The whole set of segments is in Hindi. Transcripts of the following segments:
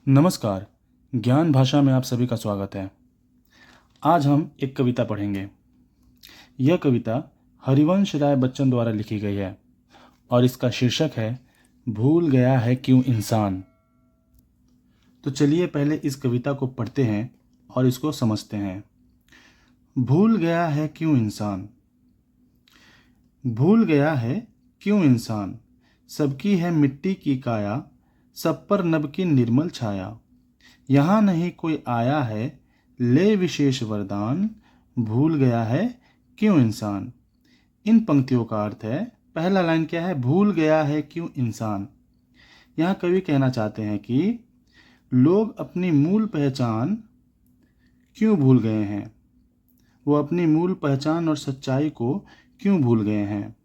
नमस्कार। ज्ञान भाषा में आप सभी का स्वागत है। आज हम एक कविता पढ़ेंगे। यह कविता हरिवंश राय बच्चन द्वारा लिखी गई है और इसका शीर्षक है भूल गया है क्यों इंसान। तो चलिए पहले इस कविता को पढ़ते हैं और इसको समझते हैं। भूल गया है क्यों इंसान। भूल गया है क्यों इंसान, सबकी है मिट्टी की काया, सब पर नभ की निर्मल छाया। यहाँ नहीं कोई आया है ले विशेष वरदान, भूल गया है क्यों इंसान। इन पंक्तियों का अर्थ है, पहला लाइन क्या है, भूल गया है क्यों इंसान। यहाँ कवि कहना चाहते हैं कि लोग अपनी मूल पहचान क्यों भूल गए हैं, वो अपनी मूल पहचान और सच्चाई को क्यों भूल गए हैं।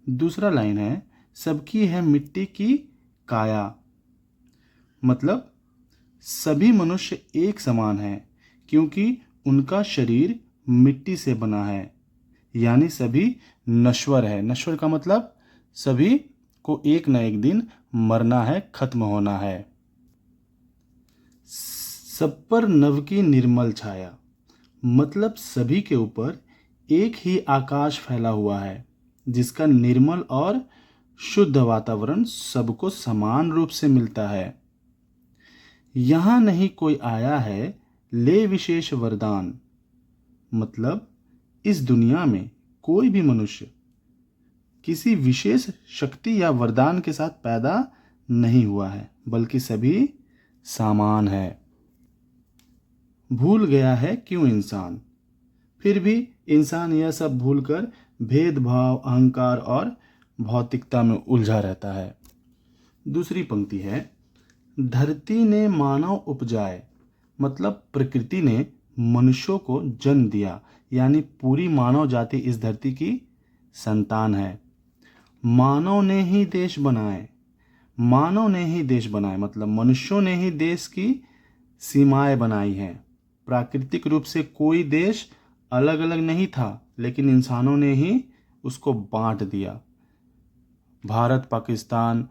दूसरा लाइन है, सबकी है मिट्टी की काया, मतलब सभी मनुष्य एक समान हैं क्योंकि उनका शरीर मिट्टी से बना है, यानी सभी नश्वर है। नश्वर का मतलब सभी को एक न एक दिन मरना है, खत्म होना है। सब पर नभ की निर्मल छाया, मतलब सभी के ऊपर एक ही आकाश फैला हुआ है जिसका निर्मल और शुद्ध वातावरण सबको समान रूप से मिलता है। यहाँ नहीं कोई आया है ले विशेष वरदान, मतलब इस दुनिया में कोई भी मनुष्य किसी विशेष शक्ति या वरदान के साथ पैदा नहीं हुआ है, बल्कि सभी समान है। भूल गया है क्यों इंसान, फिर भी इंसान यह सब भूलकर भेदभाव, अहंकार और भौतिकता में उलझा रहता है। दूसरी पंक्ति है, धरती ने मानव उपजाए, मतलब प्रकृति ने मनुष्यों को जन्म दिया, यानी पूरी मानव जाति इस धरती की संतान है। मानव ने ही देश बनाए, मानव ने ही देश बनाए, मतलब मनुष्यों ने ही देश की सीमाएं बनाई हैं। प्राकृतिक रूप से कोई देश अलग अलग नहीं था, लेकिन इंसानों ने ही उसको बांट दिया। भारत, पाकिस्तान,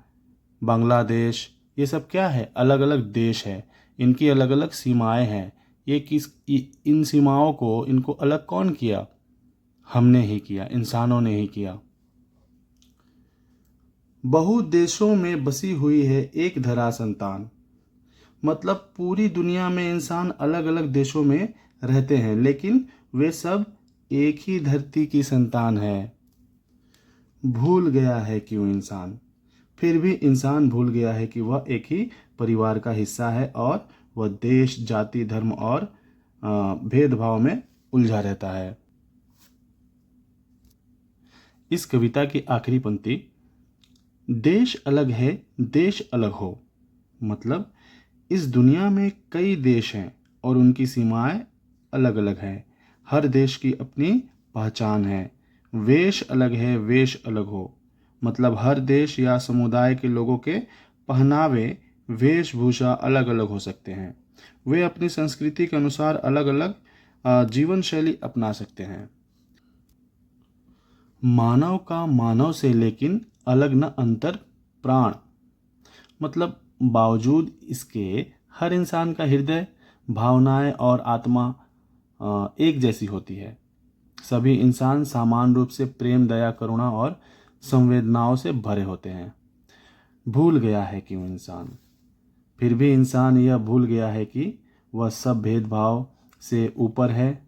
बांग्लादेश, ये सब क्या है, अलग अलग देश है, इनकी अलग अलग सीमाएं हैं। इन सीमाओं को, इनको अलग कौन किया, हमने ही किया, इंसानों ने ही किया। बहु देशों में बसी हुई है एक धरा संतान, मतलब पूरी दुनिया में इंसान अलग अलग देशों में रहते हैं, लेकिन वे सब एक ही धरती की संतान है। भूल गया है क्यों इंसान, फिर भी इंसान भूल गया है कि वह एक ही परिवार का हिस्सा है और वह देश, जाति, धर्म और भेदभाव में उलझा रहता है। इस कविता की आखिरी पंक्ति, देश अलग है देश अलग हो, मतलब इस दुनिया में कई देश हैं और उनकी सीमाएं अलग अलग हैं। हर देश की अपनी पहचान है। वेश अलग है वेश अलग हो, मतलब हर देश या समुदाय के लोगों के पहनावे, वेशभूषा अलग अलग हो सकते हैं। वे अपनी संस्कृति के अनुसार अलग अलग जीवन शैली अपना सकते हैं। मानव का मानव से लेकिन अलग न अंतर प्राण, मतलब बावजूद इसके हर इंसान का हृदय, भावनाएं और आत्मा एक जैसी होती है। सभी इंसान समान रूप से प्रेम, दया, करुणा और संवेदनाओं से भरे होते हैं। भूल गया है क्यों इंसान, फिर भी इंसान यह भूल गया है कि वह सब भेदभाव से ऊपर है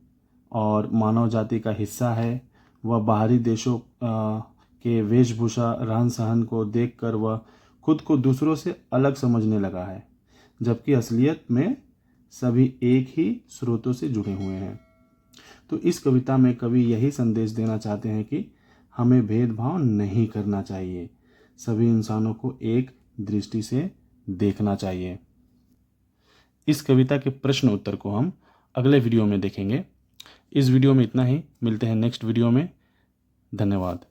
और मानव जाति का हिस्सा है। वह बाहरी देशों के वेशभूषा, रहन सहन को देखकर वह खुद को दूसरों से अलग समझने लगा है, जबकि असलियत में सभी एक ही स्रोतों से जुड़े हुए हैं। तो इस कविता में कवि यही संदेश देना चाहते हैं कि हमें भेदभाव नहीं करना चाहिए, सभी इंसानों को एक दृष्टि से देखना चाहिए। इस कविता के प्रश्न उत्तर को हम अगले वीडियो में देखेंगे। इस वीडियो में इतना ही, मिलते हैं नेक्स्ट वीडियो में। धन्यवाद।